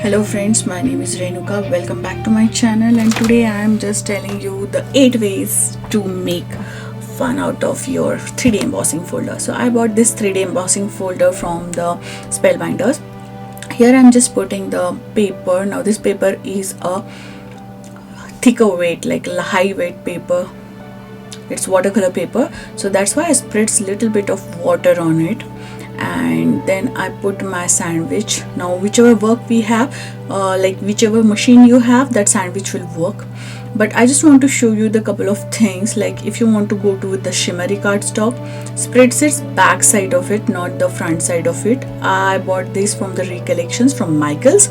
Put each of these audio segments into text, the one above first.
Hello friends, my name is Renuka. Welcome back to my channel, and today I am just telling you the 8 ways to make fun out of your 3D embossing folder. So I bought this 3D embossing folder from the Spellbinders. Here I am just putting the paper. Now this paper is a thicker weight, like a high weight paper. It's watercolor paper, so that's why I spread a little bit of water on it, and then I put my sandwich. Now whichever work we have, like whichever machine you have, that sandwich will work. But I just want to show you the couple of things. Like if you want to go to with the shimmery cardstock, spreads its back side of it, not the front side of it. I bought this from the Recollections from Michaels,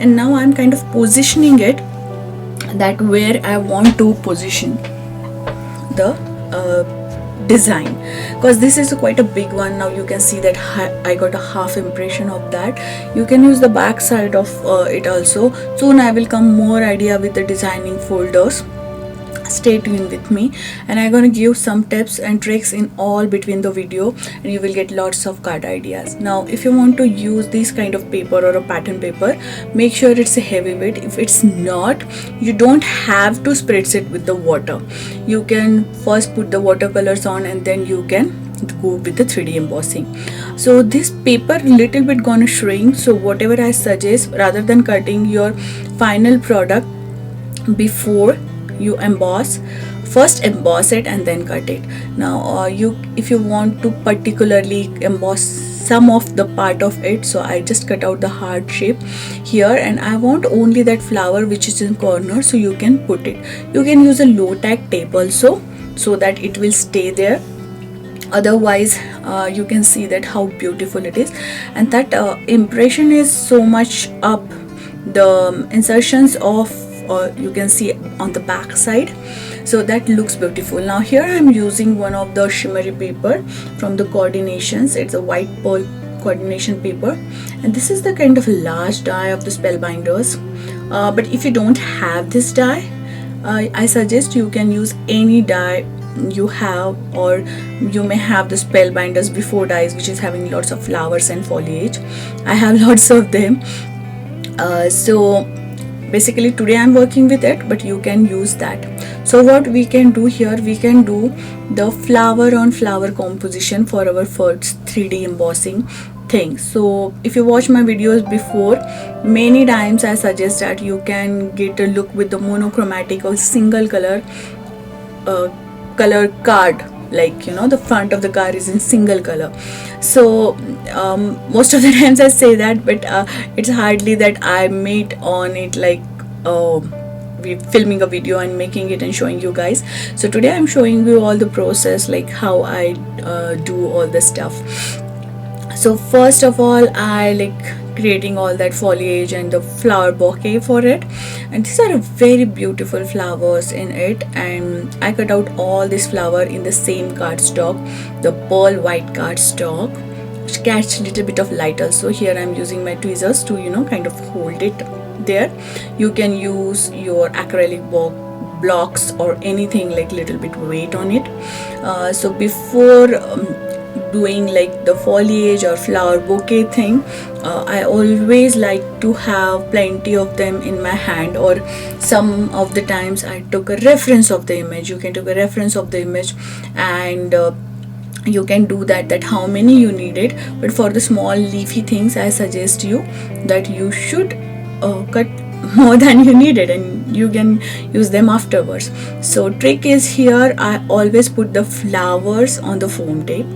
and now I'm kind of positioning it that where I want to position the design, because this is quite a big one. Now you can see that I got a half impression of that. You can use the back side of it also. Soon I will come more idea with the designing folders. Stay tuned with me, and I'm gonna give some tips and tricks in all between the video, and you will get lots of card ideas. Now if you want to use this kind of paper or a pattern paper, make sure it's a heavyweight. If it's not, you don't have to spread it with the water. You can first put the watercolors on, and then you can go with the 3D embossing. So this paper little bit gonna shrink, so whatever I suggest, rather than cutting your final product before you emboss, first emboss it and then cut it. Now if you want to particularly emboss some of the part of it, so I just cut out the heart shape here, and I want only that flower which is in corner, so you can put it. You can use a low tack tape also, so that it will stay there. Otherwise you can see that how beautiful it is, and that impression is so much up. The insertions of you can see on the back side, so that looks beautiful. Now here I am using one of the shimmery paper from the Coordinations. It's a white pearl coordination paper, and this is the kind of large die of the Spellbinders. But if you don't have this die, I suggest you can use any die you have, or you may have the Spellbinders before dies, which is having lots of flowers and foliage. I have lots of them. So basically today I'm working with it, but you can use that. So what we can do here, we can do the flower on flower composition for our first 3D embossing thing. So if you watch my videos before, many times I suggest that you can get a look with the monochromatic or single color color card, like the front of the card is in single color. So most of the times I say that, but it's hardly that I made on it, like we filming a video and making it and showing you guys. So today I'm showing you all the process, like how I do all the stuff. So first of all, I like creating all that foliage and the flower bouquet for it, and these are very beautiful flowers in it. And I cut out all this flower in the same cardstock, the pearl white cardstock, which catch a little bit of light also. Here I'm using my tweezers to kind of hold it there. You can use your acrylic blocks or anything, like little bit weight on it. So before doing like the foliage or flower bouquet thing, I always like to have plenty of them in my hand, or some of the times I took a reference of the image. You can take a reference of the image, and you can do that how many you need it. But for the small leafy things, I suggest you that you should cut more than you needed, and you can use them afterwards. So trick is here, I always put the flowers on the foam tape,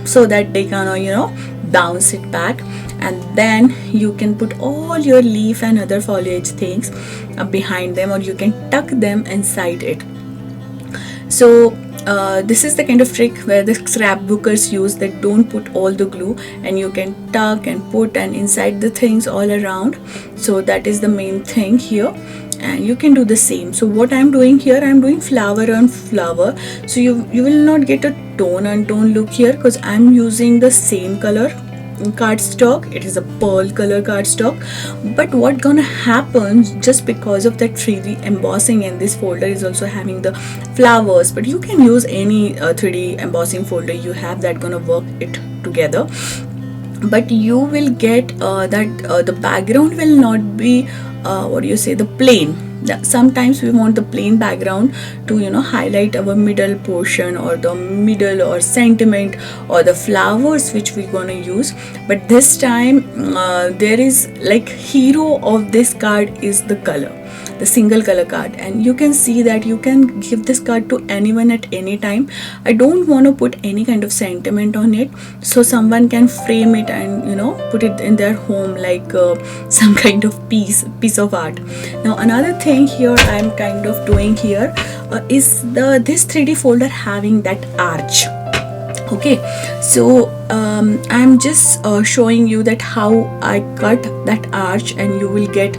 so that they can bounce it back, and then you can put all your leaf and other foliage things behind them, or you can tuck them inside it. So this is the kind of trick where the scrapbookers use, that don't put all the glue, and you can tuck and put and inside the things all around. So that is the main thing here, and you can do the same. So what I'm doing here, I'm doing flower on flower, so you will not get a tone and tone look here, because I'm using the same color cardstock. It is a pearl color cardstock. But what gonna happen, just because of that 3D embossing, and this folder is also having the flowers, but you can use any 3D embossing folder you have, that gonna work it together. but you will get that the background will not be what do you say, the plain. Sometimes we want the plain background to highlight our middle portion or the middle or sentiment or the flowers which we're gonna use. But this time there is like hero of this card is the color, the single color card, and you can see that you can give this card to anyone at any time. I don't want to put any kind of sentiment on it, so someone can frame it and put it in their home like some kind of piece of art. Now another thing here I'm kind of doing here is this 3D folder having that arch. Okay, so I'm just showing you that how I cut that arch, and you will get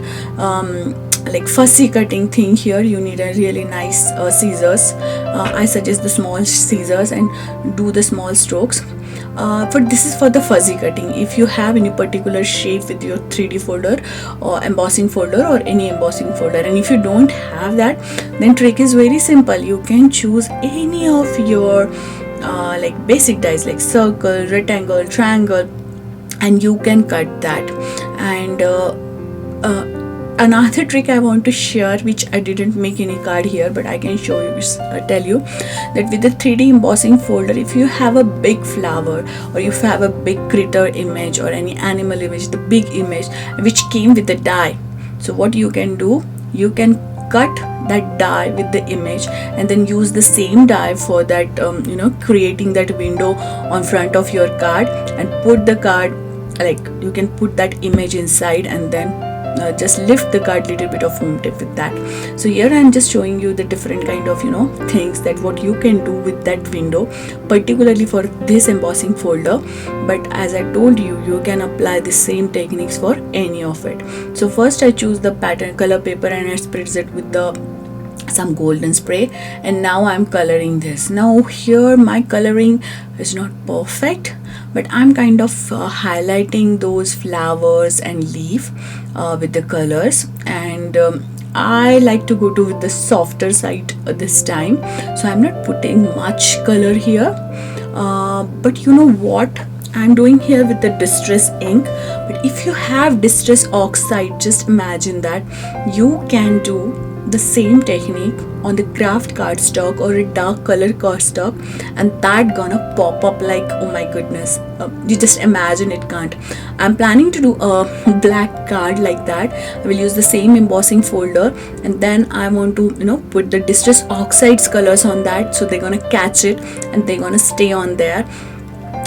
like fussy cutting thing here. You need a really nice scissors. I suggest the small scissors and do the small strokes. For this is for the fuzzy cutting. If you have any particular shape with your 3D folder or embossing folder or any embossing folder, and if you don't have that, then trick is very simple. You can choose any of your like basic dies like circle, rectangle, triangle, and you can cut that. And another trick I want to share, which I didn't make any card here, but I can show you, tell you that with the 3D embossing folder, if you have a big flower or if you have a big critter image or any animal image, the big image which came with the die, so what you can do, you can cut that die with the image and then use the same die for that creating that window on front of your card, and put the card, like you can put that image inside and then just lift the card little bit of foam tape with that. So here I'm just showing you the different kind of things that what you can do with that window, particularly for this embossing folder. But as I told you, you can apply the same techniques for any of it. So first I choose the pattern color paper and I spread it with the some golden spray, and now I'm coloring this. Now here my coloring is not perfect, but I'm kind of highlighting those flowers and leaf with the colors, and I like to go to with the softer side this time, so I'm not putting much color here. But you know what I'm doing here with the distress ink. But if you have distress oxide, just imagine that you can do the same technique on the craft cardstock or a dark color cardstock, and that gonna pop up like, oh my goodness, you just imagine it can't. I'm planning to do a black card like that. I will use the same embossing folder, and then I want to put the distress oxides colors on that, so they're gonna catch it and they're gonna stay on there,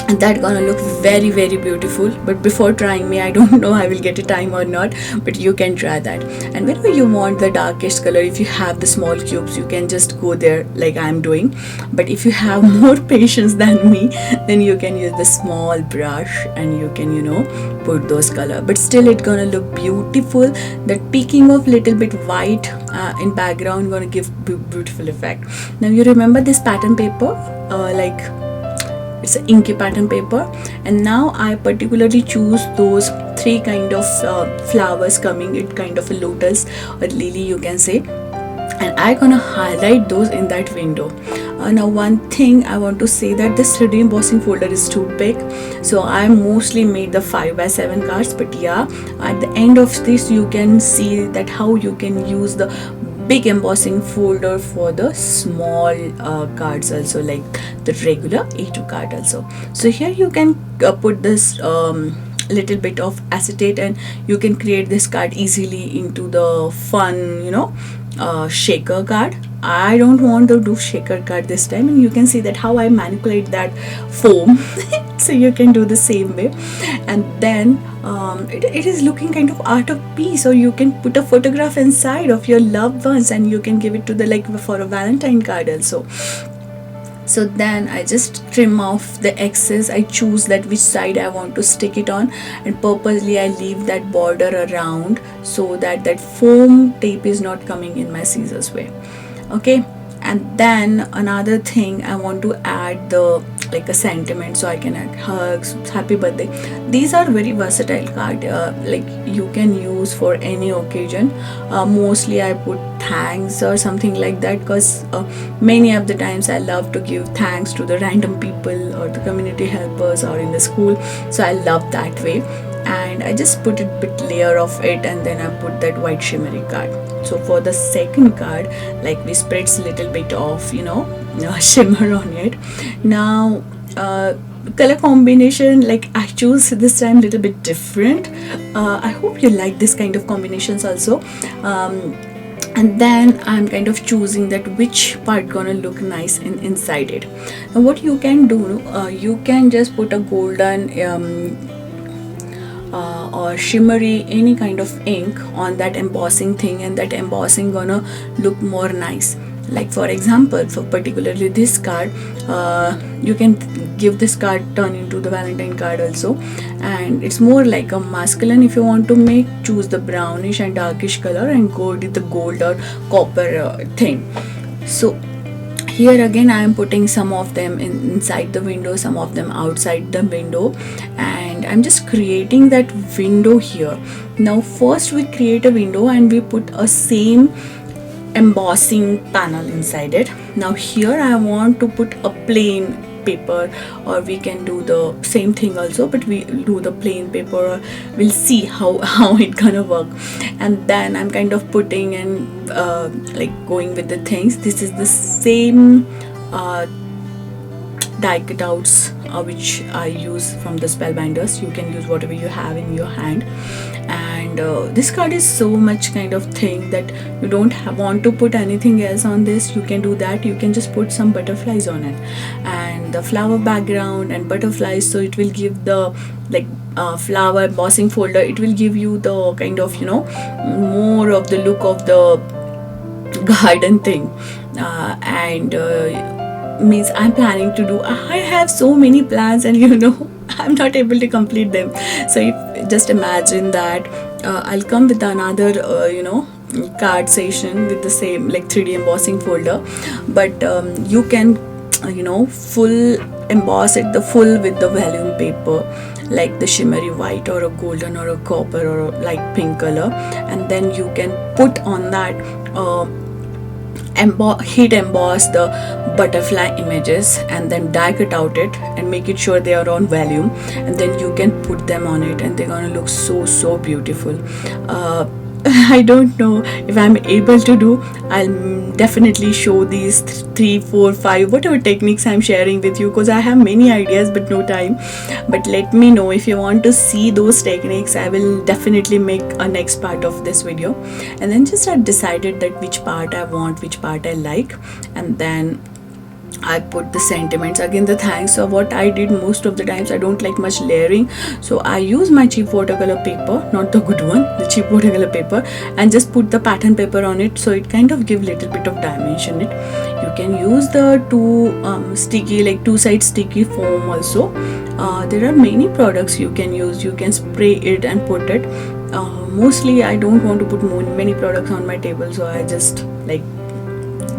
and that gonna look very very beautiful. But before trying me, I don't know I will get a time or not, but you can try that. And whenever you want the darkest color, if you have the small cubes, you can just go there like I'm doing. But if you have more patience than me, then you can use the small brush and you can put those color, but still it's gonna look beautiful. That peeking of little bit white in background gonna give beautiful effect. Now you remember this pattern paper, like it's an inky pattern paper, and now I particularly choose those three kind of flowers coming in kind of a lotus or lily, you can say, and I gonna highlight those in that window. Now one thing I want to say that this 3D embossing folder is too big, so I mostly made the 5x7 cards. But yeah, at the end of this you can see that how you can use the big embossing folder for the small cards also, like the regular A2 card also. So here you can put this little bit of acetate, and you can create this card easily into the fun shaker card. I don't want to do shaker card this time, and you can see that how I manipulate that foam so you can do the same way. And then it is looking kind of art of piece, or you can put a photograph inside of your loved ones and you can give it to the, like for a Valentine card also. So then I just trim off the excess. I choose that which side I want to stick it on, and purposely I leave that border around so that that foam tape is not coming in my scissors way. Okay, and then another thing, I want to add the like a sentiment, so I can add hugs, happy birthday. These are very versatile card, like you can use for any occasion. Mostly I put thanks or something like that, because many of the times I love to give thanks to the random people or the community helpers or in the school, so I love that way. And I just put a bit layer of it, and then I put that white shimmery card. So for the second card, like we spreads a little bit of, you know, shimmer on it. Now color combination, like I choose this time a little bit different. I hope you like this kind of combinations also. And then I'm kind of choosing that which part gonna look nice inside it. Now what you can do, you can just put a golden or shimmery any kind of ink on that embossing thing, and that embossing gonna look more nice. Like for example, for particularly this card, you can give this card turn into the Valentine card also, and it's more like a masculine. If you want to make, choose the brownish and darkish color and go with the gold or copper thing. So here again I am putting some of them inside the window, some of them outside the window, and I'm just creating that window here. Now first we create a window and we put a same embossing panel inside it. Now here I want to put a plain paper, or we can do the same thing also, but we do the plain paper, or we'll see how it gonna work. And then I'm kind of putting and like going with the things. This is the same die cutouts which I use from the Spellbinders. You can use whatever you have in your hand. And this card is so much kind of thing that you don't want to put anything else on this. You can do that. You can just put some butterflies on it, and the flower background and butterflies, so it will give the like flower embossing folder. It will give you the kind of, you know, more of the look of the garden thing. And means I'm planning to do, I have so many plans, and you know I'm not able to complete them. So if just imagine that I'll come with another you know, card session with the same like 3D embossing folder, but you can you know, full emboss it, the full with the vellum paper, like the shimmery white or a golden or a copper or a light pink color, and then you can put on that heat emboss the butterfly images, and then die cut out it and make it sure they are on vellum, and then you can put them on it, and they're gonna look so beautiful. I don't know if I'm able to do. I'll definitely show these 3, 4, 5 whatever techniques I'm sharing with you, because I have many ideas but no time. But let me know if you want to see those techniques. I will definitely make a next part of this video. And then just I decided that which part I want, which part I like, and then I put the sentiments, again the thanks. So what I did most of the times, I don't like much layering, so I use my cheap watercolor paper, not the good one, the cheap watercolor paper, and just put the pattern paper on it, so it kind of give little bit of dimension it. You can use the sticky, like 2-side sticky foam also. There are many products you can use. You can spray it and put it. Mostly I don't want to put many products on my table, so I just like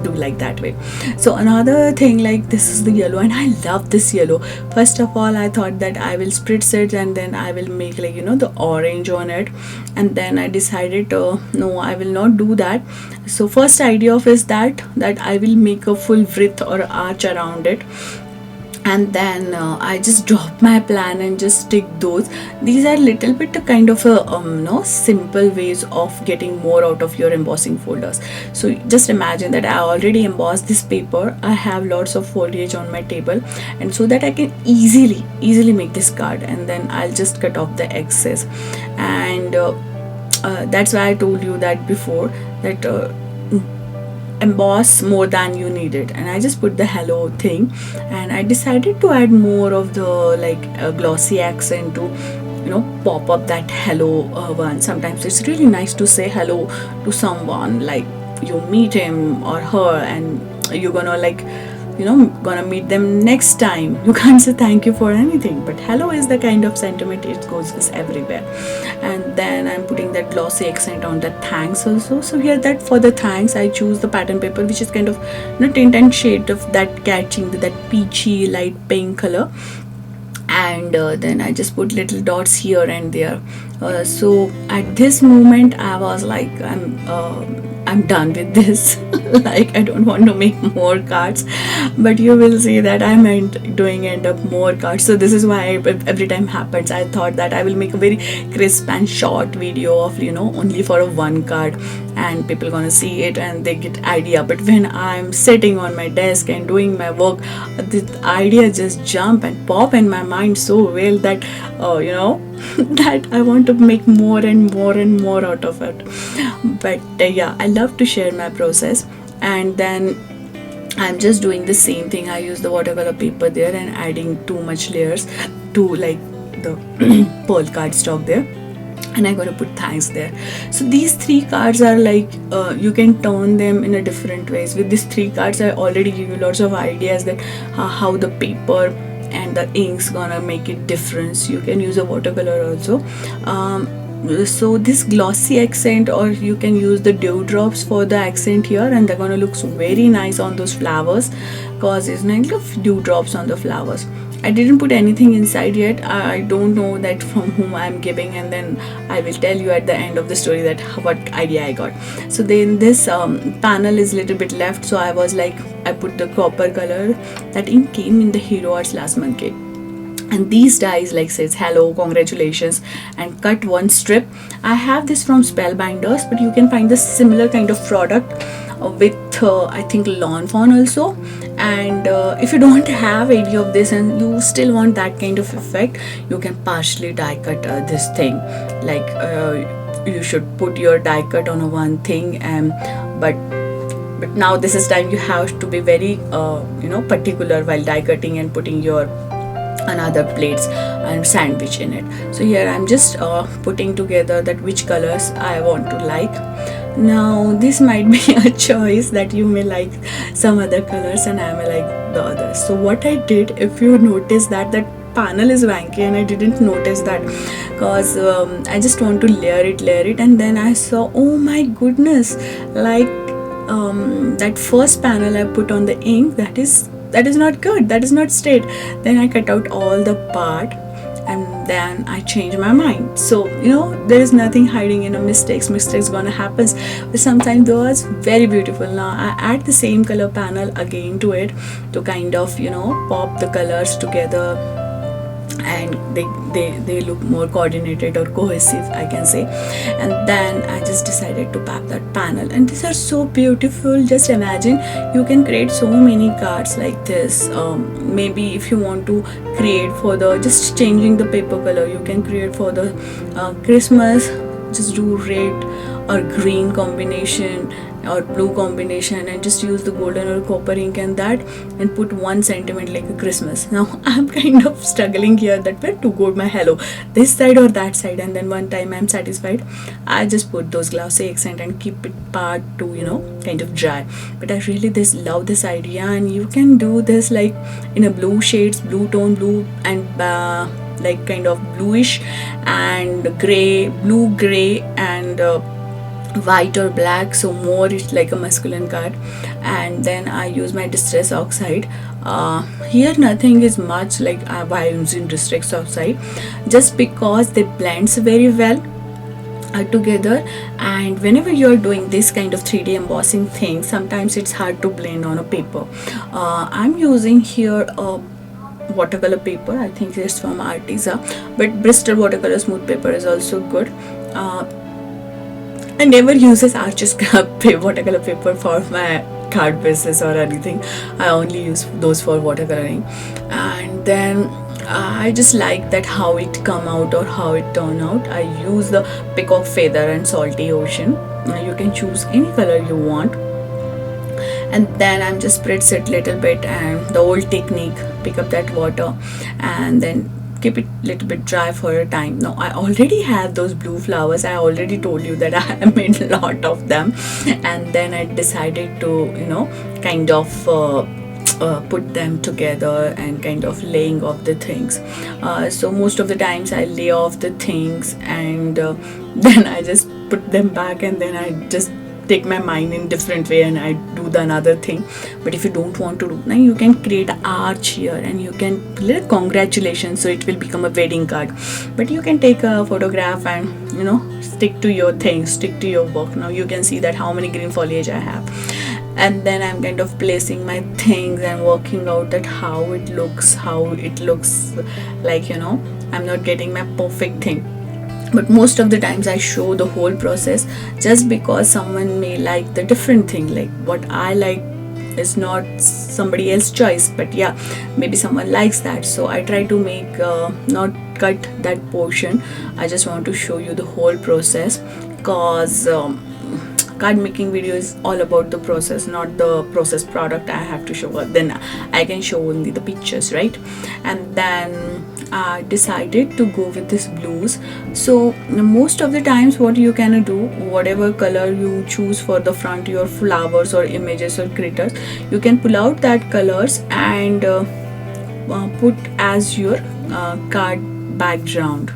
do like that way. So another thing, like this is the yellow, and I love this yellow. First of all, I thought that I will spritz it and then I will make, like, you know, the orange on it, and then I decided no, I will not do that. So first idea of is that I will make a full wreath or arch around it, and then I just drop my plan and just stick those. These are little bit kind of a simple ways of getting more out of your embossing folders. So just imagine that I already embossed this paper. I have lots of foliage on my table, and so that I can easily make this card, and then I'll just cut off the excess. And that's why I told you that before, that emboss more than you need it. And I just put the hello thing, and I decided to add more of the like glossy accent to, you know, pop up that hello one. Sometimes it's really nice to say hello to someone, like you meet him or her and you're gonna like, gonna meet them next time. You can't say thank you for anything, but hello is the kind of sentiment, it goes with everywhere. And then I'm putting that glossy accent on the thanks also. So here, that for the thanks, I choose the pattern paper, which is kind of tint and shade of that catching, that peachy light pink color. And then I just put little dots here and there. So at this moment I was like, I'm done with this. Like, I don't want to make more cards, but you will see that I'm end up more cards. So this is why every time happens, I thought that I will make a very crisp and short video of only for a one card, and people gonna see it and they get idea. But when I'm sitting on my desk and doing my work, the idea just jump and pop in my mind so well that that I want to make more and more and more out of it. But yeah, I love to share my process. And then I'm just doing the same thing. I use the watercolor paper there and adding too much layers to like the pearl cardstock there, and I'm gonna put thanks there. So these three cards are like, you can turn them in a different ways. With these three cards, I already give you lots of ideas that how the paper and the inks gonna make it difference. You can use a watercolor also. So this glossy accent, or you can use the dewdrops for the accent here, and they're gonna look so very nice on those flowers, cause it's like dewdrops on the flowers. I didn't put anything inside yet. I don't know that from whom I'm giving, and then I will tell you at the end of the story that what idea I got. So then this panel is little bit left, so I was like, I put the copper color. That ink came in the Hero Arts last month kit. And these dies like says hello, congratulations, and cut one strip. I have this from Spellbinders, but you can find the similar kind of product with I think lawn fawn also. And if you don't have any of this and you still want that kind of effect, you can partially die cut this thing. Like you should put your die cut on one thing, but now this is time you have to be very particular while die cutting and putting your another plates and sandwich in it. So here I'm just putting together that which colors I want to like. Now this might be a choice that you may like some other colors and I may like the others. So what I did, if you notice that panel is wanky, and I didn't notice that because I just want to layer it, and then I saw, oh my goodness, like that first panel I put on the ink, that is not good, that is not straight. Then I cut out all the part, and then I changed my mind. So there is nothing hiding in a mistakes gonna happen, but sometimes those very beautiful. Now I add the same color panel again to it to kind of pop the colors together, and they look more coordinated or cohesive, I can say. And then I just decided to pop that panel, and these are so beautiful. Just imagine, you can create so many cards like this. Maybe if you want to create for the just changing the paper color, you can create for the Christmas, just do red or green combination or blue combination, and just use the golden or copper ink and put 1 sentiment like a Christmas. Now I'm kind of struggling here that where to go my hello, this side or that side, and then one time I'm satisfied, I just put those glossy accent and keep it part to kind of dry. But I really love this idea, and you can do this like in a blue shades, blue tone blue, and like kind of bluish and gray, blue gray, and white or black, so more it's like a masculine card. And then I use my distress oxide. Here nothing is much like why I'm using distress oxide, just because they blends very well together. And whenever you're doing this kind of 3D embossing thing, sometimes it's hard to blend on a paper. I'm using here a watercolor paper, I think it's from Artisa, but Bristol watercolor smooth paper is also good. I never uses Arches watercolor paper for my card bases or anything. I only use those for watercoloring. And then I just like that how it come out or how it turn out. I use the peacock feather and salty ocean. You can choose any color you want. And then I'm just spritz it little bit, and the old technique, pick up that water and then keep it little bit dry for a time. Now I already have those blue flowers. I already told you that I made a lot of them, and then I decided to kind of put them together and kind of laying off the things. So most of the times I lay off the things and then I just put them back, and then I just take my mind in different way and I do the another thing. But if you don't want to do, now you can create an arch here and you can put congratulations, so it will become a wedding card. But you can take a photograph and stick to your things, stick to your work. Now you can see that how many green foliage I have, and then I'm kind of placing my things and working out that how it looks like, I'm not getting my perfect thing. But most of the times I show the whole process, just because someone may like the different thing. Like what I like is not somebody else's choice, but yeah, maybe someone likes that. So I try to make not cut that portion. I just want to show you the whole process, because card making video is all about the process, not the processed product I have to show. Then I can show only the pictures, right? And then I decided to go with this blues. So most of the times what you can do, whatever color you choose for the front, your flowers or images or critters, you can pull out that colors and put as your card background,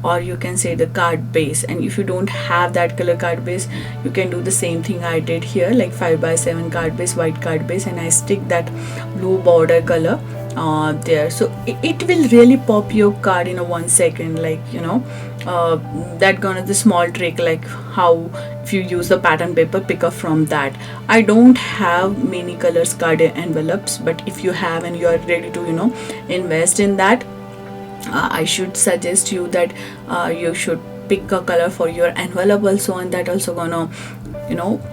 or you can say the card base. And if you don't have that color card base, you can do the same thing I did here, like 5x7 card base, white card base, and I stick that blue border color there. So it will really pop your card in a 1 second, like that gonna the small trick, like how if you use the pattern paper, pick up from that. I don't have many colors card envelopes, but if you have and you are ready to invest in that, I should suggest you that you should pick a color for your envelope also, and that also gonna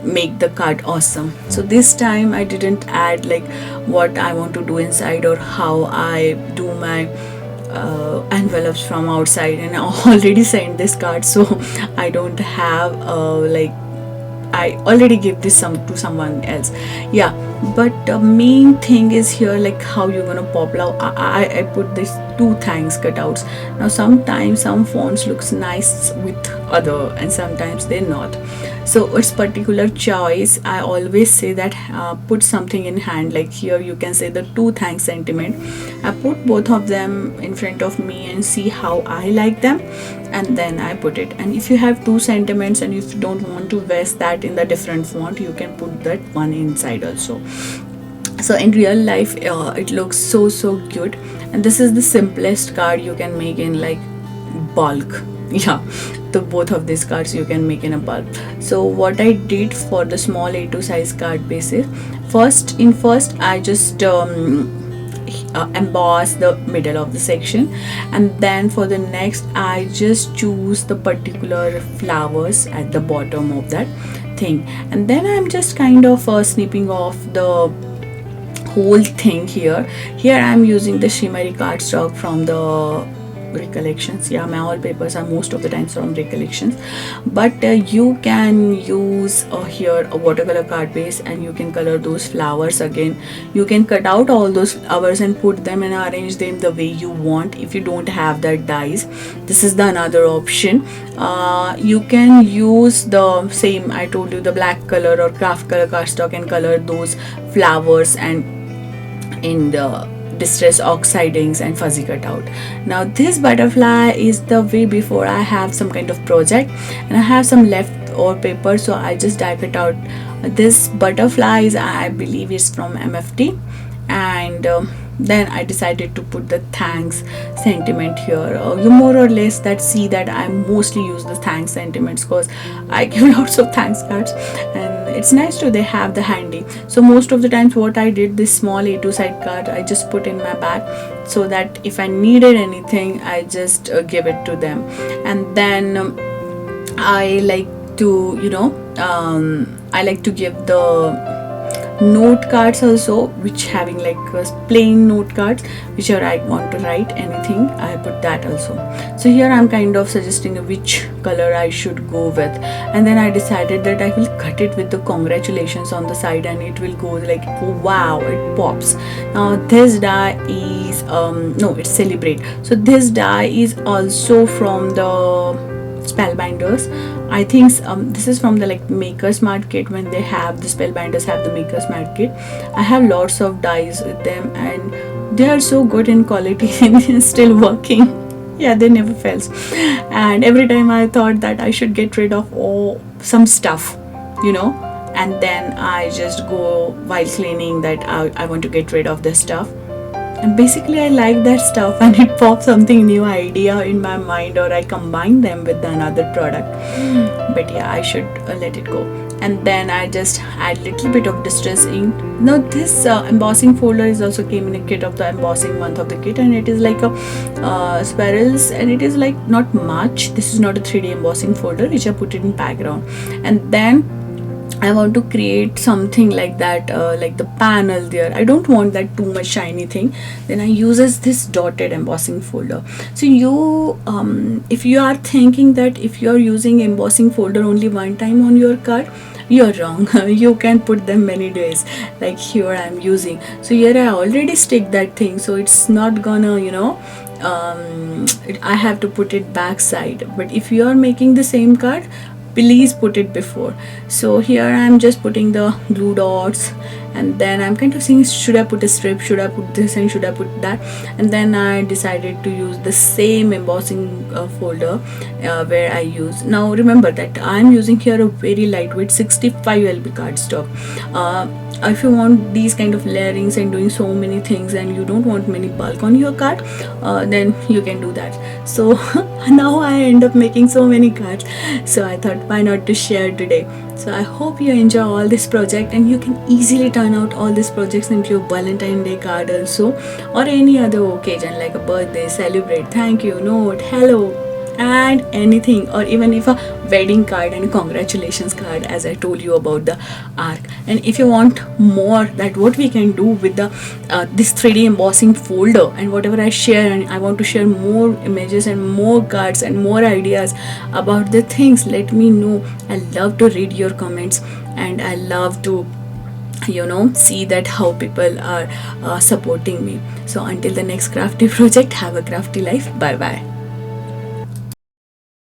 make the card awesome. So this time I didn't add like what I want to do inside or how I do my envelopes from outside, and I already sent this card, so I don't have like I already give this to someone else. Yeah, but the main thing is here, like how you're gonna pop out. I put this 2 thanks cutouts. Now sometimes some fonts looks nice with other and sometimes they're not, so it's particular choice. I always say that put something in hand, like here you can say the 2 thanks sentiment. I put both of them in front of me and see how I like them, and then I put it. And if you have 2 sentiments and if you don't want to vest that in the different font, you can put that one inside also. So in real life it looks so good, and this is the simplest card you can make in like bulk. Yeah, the both of these cards you can make in a bulk. So what I did for the small A2 size card basis, first I just emboss the middle of the section, and then for the next I just choose the particular flowers at the bottom of that thing, and then I'm just kind of snipping off the whole thing here. I'm using the shimmery cardstock from the Recollections. Yeah, my all papers are most of the times from Recollections, but you can use here a watercolor card base and you can color those flowers again. You can cut out all those flowers and put them and arrange them the way you want. If you don't have that dies, this is the another option. You can use the same I told you, the black color or craft color cardstock, and color those flowers and in the distress oxidings and fuzzy cutout. Now this butterfly is the way before I have some kind of project and I have some left over paper, so I just die cut out. This butterfly is, I believe, is from MFT, and then I decided to put the thanks sentiment here. You more or less that see that I mostly use the thanks sentiments because I give lots of thanks cards and it's nice to they have the handy. So most of the times what I did, this small A2 side card I just put in my bag, so that if I needed anything I just give it to them. And then I like to I like to give the note cards also, which having like plain note cards, whichever I want to write anything, I put that also. So here I'm kind of suggesting which color I should go with, and then I decided that I will cut it with the congratulations on the side, and it will go like, oh, wow, it pops. Now this die is no, it's celebrate. So this die is also from the spellbinders. I think this is from the like Maker's Mart kit. When they have the spellbinders have the Maker's Mart kit, I have lots of dies with them, and they are so good in quality and still working. Yeah, they never fails. And every time I thought that I should get rid of some stuff, you know, and then I just go while cleaning that I want to get rid of this stuff, and basically I like that stuff, and it pops something new idea in my mind, or I combine them with another product. But yeah, I should let it go. And then I just add little bit of distress ink. Now this embossing folder is also came in a kit of the embossing month of the kit, and it is like a spirals, and it is like not much. This is not a 3D embossing folder which I put it in background. And then I want to create something like that, like the panel there. I don't want that too much shiny thing. Then I uses this dotted embossing folder. So you, if you are thinking that if you are using embossing folder only one time on your card, you're wrong. You can put them many days. Like here I'm using. So here I already stick that thing. So it's not gonna, you know, I have to put it back side. But if you are making the same card, please put it before. So here I'm just putting the glue dots, and then I'm kind of saying, should I put a strip, should I put this, and should I put that? And then I decided to use the same embossing folder where I use. Now remember that I'm using here a very lightweight 65 lb cardstock. If you want these kind of layerings and doing so many things, and you don't want many bulk on your card, then you can do that. So now I end up making so many cards, so I thought why not to share today. So I hope you enjoy all this project, and you can easily turn out all these projects into your Valentine Day card also, or any other occasion like a birthday, celebrate, thank you note, hello, and anything, or even if a wedding card and congratulations card, as I told you about the arc. And if you want more that what we can do with the this 3D embossing folder and whatever I share, and I want to share more images and more cards and more ideas about the things, let me know. I love to read your comments, and I love to, you know, see that how people are supporting me. So until the next crafty project, have a crafty life. Bye bye.